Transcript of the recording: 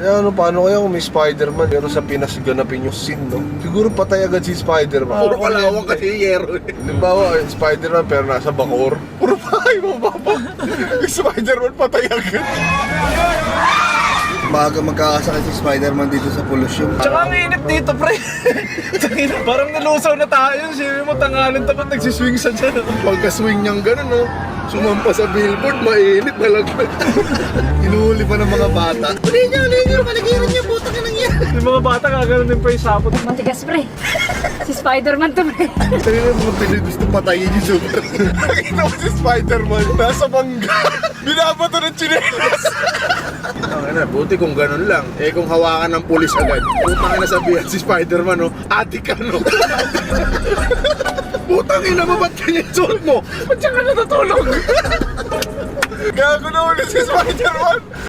Ano, paano kaya kung may Spider-Man pero sa Pinas ganapin yung scene, no? Siguro patay agad si Spider-Man. Puro kalawang kasi yung yero. Halimbawa, Spider-Man pero nasa Bacoor. Puro patay mo, papa. Yung Spider-Man patay agad. Maaga magkakasakit si Spider-Man dito sa polusyon. Tsaka ang init dito, pre. Parang nalusaw na tayo. Sabi mo, tangalan tapat nagsiswing sa dyan. Pagka-swing niyang gano'n, no? Sumampa sa billboard, mainit, malaglag. Inuhuli pa ng mga bata. Uli niyo, paligiran niyo, putang ina niya. Yung mga bata kagano'n din pa yung sapot. Matigas, pre. Si Spider-Man to, pre. Ito yung mga Pinoy gusto patayin yung super. Nakita mo si Spider-Man nasa bangga. Binabato ng chinelas. Ang buti kung gano'n lang. Eh kung hawakan ng pulis agad, putang ina sabihan si Spider-Man, no? Adik ka, no? Putang ina mo, ba't ganyan suot mo? Ba't siya ka natutulog? Gago na ulit si Spider-Man.